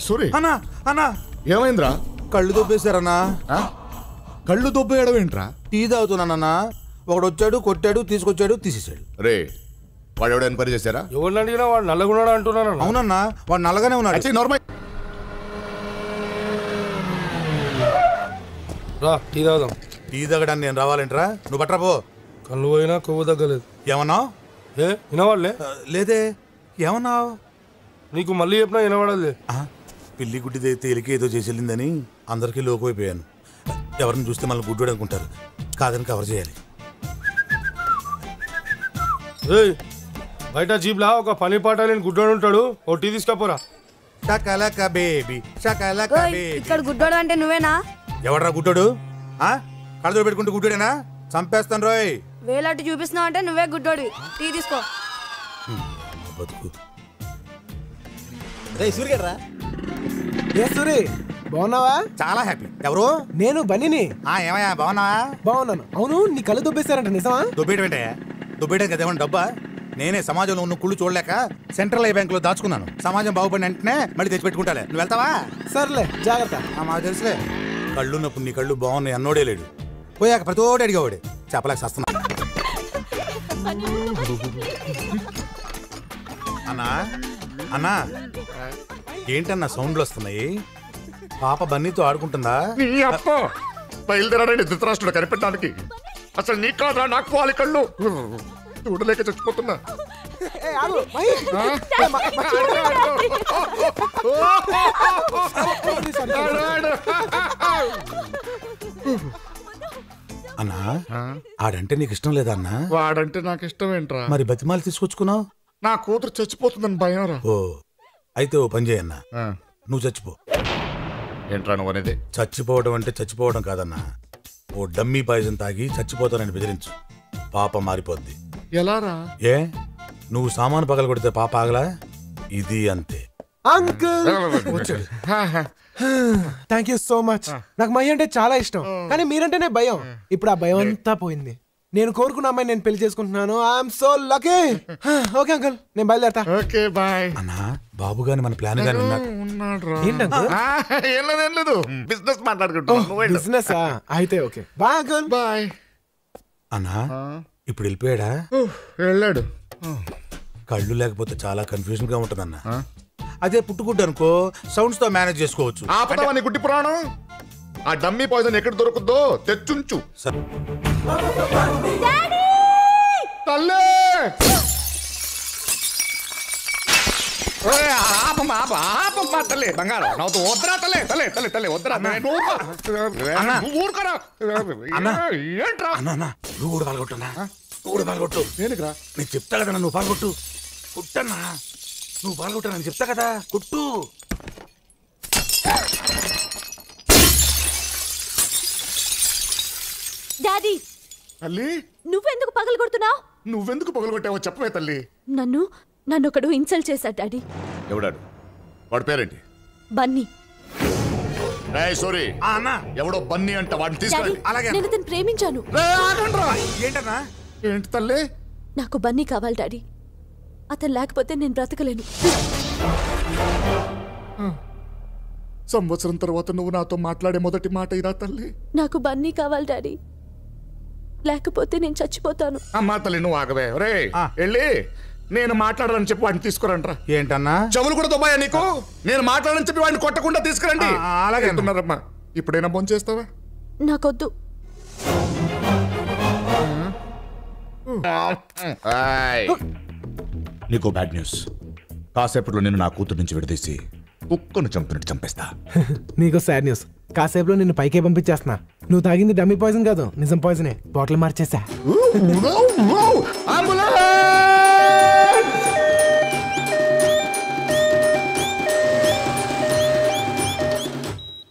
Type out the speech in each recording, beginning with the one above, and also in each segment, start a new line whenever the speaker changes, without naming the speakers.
సూరి
అన్నా అన్నా
ఏమైందిరా?
కళ్ళు దొబ్బేశారన్నా.
కళ్ళు దొబ్బేయడం ఏంట్రా?
టీ తాగుతున్నానన్నా. ఒకడు వచ్చాడు, కొట్టాడు, తీసుకొచ్చాడు, తీసేసాడు.
రే వాడు ఎవడో ఎన్క్వైరీ చేశారా?
ఎవరిని అడిగినా వాడు నల్లగున్నాడు అంటున్నాను.
అవునన్నా, వాడు నల్లగానే ఉన్నాడు.
నార్మల్
రా టీ తాగుదాం.
టీ తాగడానికి నేను రావాలంటరా? నువ్వు బట్రా పో.
కళ్ళు పోయినా కొవ్వు తగ్గలేదు.
ఏమన్నావు?
వినవాళ్ళే?
లేదే. ఏమన్నావు?
నీకు మళ్ళీ చెప్పినా వినవాడలే.
పిల్లి గుడ్డిది తేలికి ఏదో చేసి వెళ్ళిందని అందరికీ లోకమైపోయాను. ఎవరిని చూస్తే మళ్ళీ గుడ్డు అనుకుంటారు. కాదని కవర్ చేయాలి.
బయట జీప్లా ఒక పని పాట లేని గుడ్డోడు ఉంటాడు. ఓ టీ తీసుకపోరా.
షకలక బేబీ, షకలక బేబీ.
ఇక్కడ గుడ్డోడు అంటే నువ్వేనా?
ఎవడరా గుడ్డోడు? కళ్ళతో పెట్టుకుంటూ గుడ్డోడేనా? చంపేస్తాను రోయ్.
వేలాంటి చూపిస్తున్నావు అంటే నువ్వే గుడ్డోడి. టీ తీసుకో.
బతుకు.
సూర్యరా సూరి బాగున్నావా?
చాలా హ్యాపీ. ఎవరు?
నేను బన్నీని.
ఏమయ్యా బాగున్నావా?
బాగున్నాను. అవును నీ కళ్ళు దొబ్బేశారంట, నిజమా?
దుబ్బేయడం దుబ్బేయడం కదా ఏమన్నా డబ్బా? నేనే సమాజంలో ఉన్న కుళ్ళు చూడలేక సెంట్రల్ బ్యాంక్ లో దాచుకున్నాను. సమాజం బాగుపడిన వెంటనే మళ్ళీ తెచ్చిపెట్టుకుంటాలే. నువ్వు వెళ్తావా?
సర్లే జాగ్రత్త.
మాకు తెలుసులే. కళ్ళు నొప్పు నీ కళ్ళు బాగున్నాయి అన్నోడే లేడు. పోయాక ప్రతోడు అడిగేవాడే. చెప్పలేక వస్తున్నా. అన్నా అన్నా ఏంటన్నా సౌండ్లు వస్తున్నాయి? పాప బన్నీతో ఆడుకుంటుందా?
బయలుదేరాడండి ధృతరాష్ట్రుడు కనిపెట్టడానికి. అసలు నీ కాదా నాకు వాలి కళ్ళు చూడలేక చచ్చిపోతున్నా.
అన్నా ఆడంటే నీకు ఇష్టం లేదా అన్నా?
వాడంటే నాకు ఇష్టం ఏంట్రా?
మరి బతిమాలు తీసుకొచ్చుకున్నావు?
నా కూతురు చచ్చిపోతుందని భయం రా.
ఓ అయితే ఓ పని చేయన్నా, నువ్వు చచ్చిపో.
ఏంట్రా నువ్వు అనేది?
చచ్చిపోవడం అంటే చచ్చిపోవడం కాదన్నా. ఓ డమ్మీ పాయిజన్ తాగి చచ్చిపోతానని బెదిరించు. పాప మారిపోద్ది.
ఎలారా?
ఏ నువ్వు సామాను పగల కొడితే పాప ఆగలా? ఇది అంతే.
Uncle thank you so much. నాకు మై అంటే చాలా ఇష్టం, కానీ మీరంటేనే భయం. ఇప్పుడు ఆ భయం అంతా పోయింది. నేను కోరుకున్న అమ్మాయి నేను పెళ్లి చేసుకుంటున్నాను. I'm so lucky. Okay uncle, నేను బయలుదేరతా.
Okay bye.
అన్నా బాబు గాని మన ప్లాన్ గాని
లేదు, బిజినెస్ మాట్లాడుకుంటున్నా.
బిజినెస్ అయితే ఓకే బాయ్ అంకుల్.
బాయ్.
అన్నా ఇప్పుడు వెళ్ళిపోయాడా?
వెళ్ళాడు.
కళ్ళు లేకపోతే చాలా కన్ఫ్యూజన్ గా ఉంటుందన్నా. అదే పుట్టుగుడ్డు అనుకో సౌండ్స్ తో మేనేజ్ చేసుకోవచ్చు.
ఆపదామని గుడ్డి పురాణం. ఆ డమ్మీ పాయిజన్ ఎక్కడ దొరుకుద్దో తెచ్చుంచు. తల్లే తల్లి బంగారం నవ్వుతూ వద్దరా తల్లి తల్లి తల్లి తల్లి వద్దరా ఊరుకోరా. ఏంట్రా
నువ్వు కూడా పాల్గొట్టున్నా? నువ్వు కూడా పాల్గొట్టు.
దేనికిరా?
నేను చెప్తా కదా నువ్వు పాల్గొట్టు. కుట్టన్నా నువ్వు పాల్గొట్టు. నేను చెప్తా కదా కుట్టు.
డాడీ
తల్లి
నువ్వెందుకు పగలు కొడుతున్నావు?
నువ్వెందుకు పగలగొట్టావో చెప్పవే తల్లి.
నన్ను ఒకడు ఇన్సల్ట్ చేశాడు డాడీ.
ఎవడాడు? వాడి పేరేంటి?
బన్నీ.
సారీ ఎవడో బన్నీ అంట. వాడిని తీసుకురండి.
నేను అతను ప్రేమించాను.
ఏంటన్నా?
ఏంటి తల్లి?
నాకు బన్నీ కావాలి డాడీ. అతను లేకపోతే నేను బ్రతకలేను.
సంవత్సరం తర్వాత నువ్వు నాతో మాట్లాడే మొదటి మాట ఇరా తల్లి.
నాకు బన్నీ కావాలి డాడీ, లేకపోతే నేను చచ్చిపోతాను.
అమ్మా తల్లి నువ్వు ఆగవే. రే వెళ్ళి నేను మాట్లాడాలని చెప్పి వాడిని తీసుకురండి రా.
ఏంటన్నా
చెవులు కూడా దుబ్బాయా నీకు? నేను మాట్లాడాలని చెప్పి వాడిని కొట్టకుండా తీసుకురండి.
అలాగే
అంటున్నారమ్మా. ఇప్పుడైనా భోంచేస్తావా?
నాకొద్దు.
నీకు బ్యాడ్ న్యూస్. కాసేపట్లో నేను నా కూతురు నుంచి విడదీసి కుక్కను చంపినట్టు చంపేస్తా.
నీకు సాడ్ న్యూస్. కాసేపులో నిన్ను పైకే పంపించేస్తున్నా. నువ్వు తాగింది డమ్మీ పాయిజన్ కాదు, నిజం పాయిజనే. బాటిల్ మార్చేసా.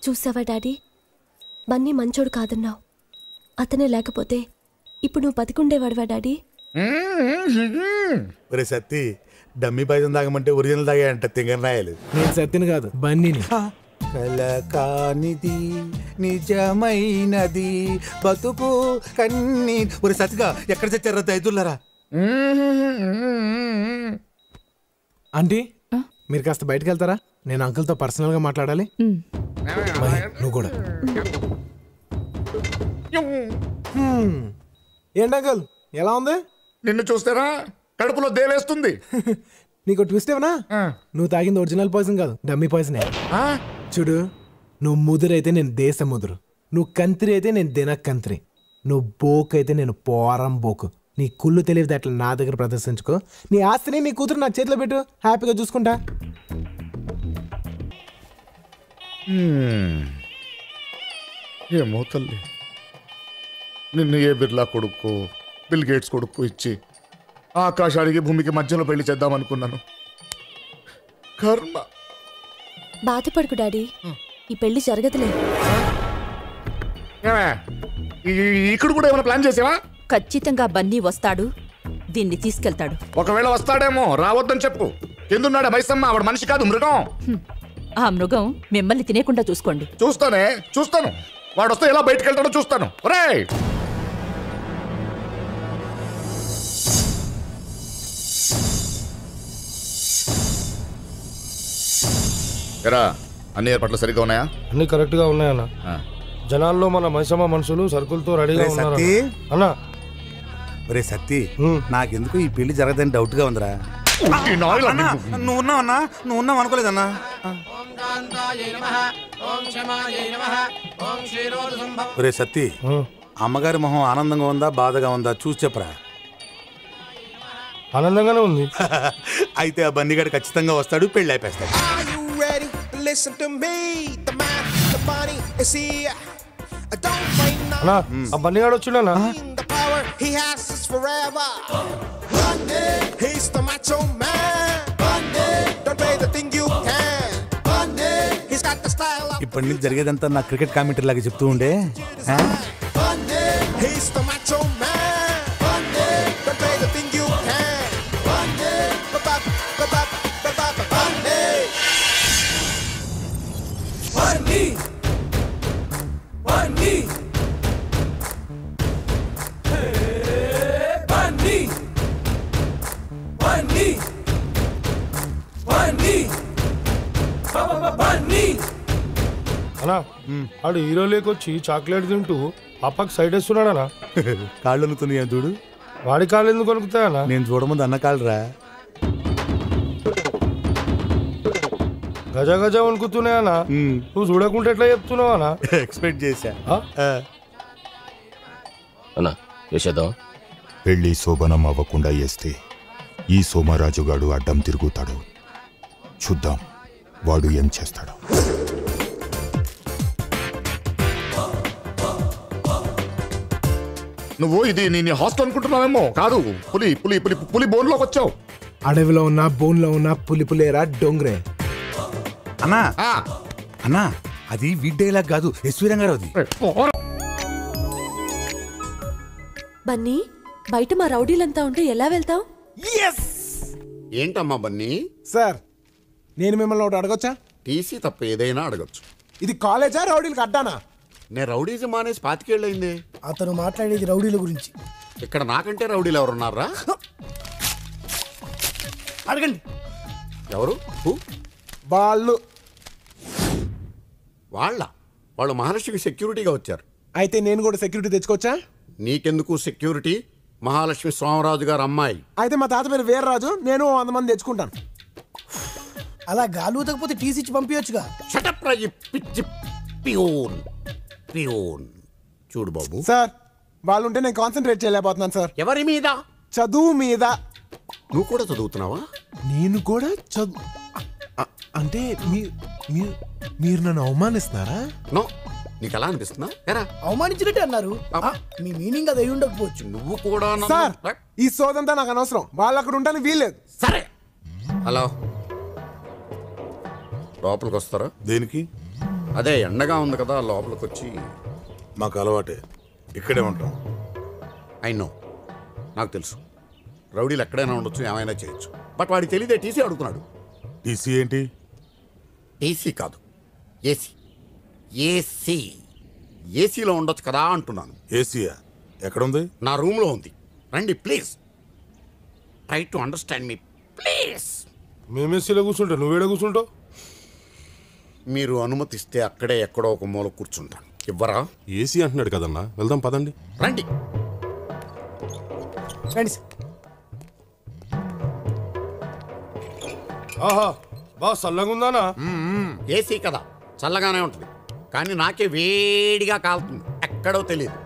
చూసావా డాడీ, బన్నీ మంచోడు కాదన్నావు. అతనే లేకపోతే ఇప్పుడు నువ్వు బతికుండేవాడువా డాడీ?
ఒరే సత్తి, డమ్మీ పాయిజన్ తాగమంటే ఒరిజినల్ తాగాయంట తింగరాయలు.
నేను సత్తిని కాదు బన్నీని.
కలకానిది నిజమైనది బతుకు కన్నీ. ఒరే సత్తిగా ఎక్కడ చచ్చారా దైతులారా?
ఆంటీ మీరు కాస్త బయటకు వెళ్తారా? నేను అంకుల్తో పర్సనల్గా మాట్లాడాలి. మహి, నువ్వు కూడా. ఏంటి అంకుల్ ఎలా ఉంది?
నిన్ను చూస్తేనా కడుపులో దేవేస్తుంది.
నీకు ట్విస్ట్ ఏమన్నా? నువ్వు తాగింది ఒరిజినల్ పాయిజన్ కాదు, డమ్మీ పాయిజనే. చూడు, నువ్వు ముదురైతే నేను దేశ ముదురు, నువ్వు కంత్రి అయితే నేను దినకంత్రి, నువ్వు బోక్ అయితే నేను పోరం బోకు. నీ కుళ్ళు తెలియదు అట్లా నా దగ్గర ప్రదర్శించుకో. నీ ఆస్తిని నీ కూతురు నా చేతిలో పెట్టు, హ్యాపీగా చూసుకుంటా.
ఏమో తల్లి, నిన్ను ఏ బిర్లా కొడుకు బిల్ గేట్స్ కొడుకు ఇచ్చి ఆకాశానికి భూమికి మధ్యలో పెళ్లి చేద్దామనుకున్నాను. కర్మ.
బాధపడుకు డాడీ, ఈ పెళ్లి జరగదులే.
ఏమే, ఇక్కడ కూడా ఏమైనా ప్లాన్ చేసావా?
ఖచ్చితంగా బన్నీ వస్తాడు, దీన్ని తీసుకెళ్తాడు.
ఒకవేళ వస్తాడేమో, రావద్దని చెప్పు. ఎందున్నాడా మైసమ్మ, ఆవిడ మనిషి కాదు మృగం.
ఆ మృగం మిమ్మల్ని తినేకుండా చూసుకోండి.
చూస్తాను. వాడు వస్తే ఎలా బయటకు వెళ్తాడో చూస్తాను. ఒరేయ్, ఎరా అన్ని ఏర్పాట్లు సరిగ్గా ఉన్నాయా?
అన్ని కరెక్ట్ గా ఉన్నాయన్న. జనాల్లో మన మైసమ్మ మనుషులు సరుకులతో రెడీగా ఉన్నారు అన్నా.
ఒరే సత్తి, నాకెందుకు ఈ పెళ్లి జరగదని డౌట్ గా ఉందిరా. నువ్వు ఉన్నావు అనుకోలేదన్నా. ఒరే సత్తి, అమ్మగారి మొహం ఆనందంగా ఉందా బాధగా ఉందా చూసి చెప్పరా.
ఆనందంగానే ఉంది.
అయితే ఆ బన్నీగాడు ఖచ్చితంగా వస్తాడు, పెళ్లి అయిపోతాడు.
అన్నా, ఆ బన్నీగాడు వచ్చిండన్నా.
ఇప్పటి నుంచి జరిగేదంతా నా క్రికెట్ కామెంటరీ లాగా చెప్తూ ఉండే.
అన్నా, ఆడు హీరో లేకొచ్చి చాక్లెట్ తింటూ అప్పకి సైడ్ వేస్తున్నాడనా.
కాళ్ళు అనుకున్నాయా చూడు.
వాడి కాళ్ళు ఎందుకు కొనుక్కుతాయన్నా?
నేను చూడముందు అన్న కాళ్ళరా.
గజ గజ వణుకుతున్నాయన్నా. నువ్వు చూడకుంటే ఎట్లా చెప్తున్నావు అన్నా?
ఎక్స్పెక్ట్ చేశా.
అన్నా చేసేద్దాం.
పెళ్లి శోభనం అవ్వకుండా వేస్తే ఈ సోమరాజుగాడు అడ్డం తిరుగుతాడు. చూద్దాం వాడు ఏం చేస్తాడు.
నువ్వు ఇది నీ హాస్టల్ అనుకుంటున్నావేమో. కాదు, పులి పులి పులి పులి బోన్లోకి వచ్చావు.
అడవిలో ఉన్న బోన్లో ఉన్న పులిపులేరా డొంగ్రే.
అన్నా అన్నా, అది వీడ్డేలాగా కాదు, ఎస్వి రంగారావుది.
బన్నీ, బయట మా రౌడీలంతా ఉంటే ఎలా వెళ్తావు?
ఏంటమ్మా బన్నీ?
సార్, నేను మిమ్మల్ని ఒకటి అడగొచ్చా?
టీసీ తప్ప ఏదైనా అడగచ్చు.
ఇది కాలేజా రౌడీలకు అడ్డానా?
నేను రౌడీజం మానేసి 25 ఏళ్ళయింది.
అతను మాట్లాడేది రౌడీల గురించి.
ఇక్కడ నాకంటే రౌడీలు ఎవరున్నారా?
అడగండి.
ఎవరు?
వాళ్ళు
వాళ్ళు మహాలక్ష్మికి సెక్యూరిటీగా వచ్చారు.
అయితే నేను కూడా సెక్యూరిటీ తెచ్చుకోవచ్చా?
నీకెందుకు సెక్యూరిటీ? మహాలక్ష్మి స్వామిరాజు గారు అమ్మాయి.
అయితే మా తాత పేరు వీర్రాజు, నేను 100 మంది తెచ్చుకుంటాను.
అలా గాలి ఊతకపోతే టీసీ ఇచ్చి పంపించచ్చుగా.
షటప్ రా ఈ పిచ్చి పియోన్. చూడు బాబు
సార్, వాళ్ళు ఉంటే నేను కాన్సన్ట్రేట్ చేయలేకపోతున్నాను సార్.
ఎవరి మీద?
చదువు మీద.
నువ్వు కూడా చదువుతున్నావా?
నేను కూడా అంటే మీరు నన్ను అవమానిస్తున్నారా?
నో, నీకు ఎలా అనిపిస్తున్నా?
అవమానించినట్టే అన్నారు. మీ మీనింగ్ అది అయి ఉండకపోవచ్చు.
నువ్వు కూడా
సార్, ఈ సోదంతా నాకు అనవసరం. వాళ్ళు అక్కడ ఉంటాను వీల్లేదు.
సరే, హలో, లోపలికి వస్తారా?
దేనికి?
అదే ఎండగా ఉంది కదా, లోపలికి వచ్చి.
మాకు అలవాటే, ఇక్కడే ఉంటాం.
నో, నాకు తెలుసు రౌడీలు ఎక్కడైనా ఉండొచ్చు, ఏమైనా చేయొచ్చు. బట్ వాడికి తెలియదే టీసీ అడుగుతున్నాడు.
టీసీ ఏంటి?
టీసీ కాదు, ఏసీలో ఉండొచ్చు కదా అంటున్నాను.
ఏసీయా? ఎక్కడుంది?
నా రూమ్లో ఉంది. రండి please, try to understand me please.
మేమేసీలో కూర్చుంటా నువ్వేడ కూర్చుంటావు?
మీరు అనుమతిస్తే అక్కడే ఎక్కడో ఒక మూల కూర్చుంటాను. ఇవ్వరా?
ఏసీ అంటున్నాడు కదన్నా, వెళ్దాం పదండి.
రండి.
ఆహా బా చల్లగా ఉందానా?
ఏసీ కదా, చల్లగానే ఉంటుంది. కానీ నాకే వేడిగా కాలుతుంది, ఎక్కడో తెలియదు.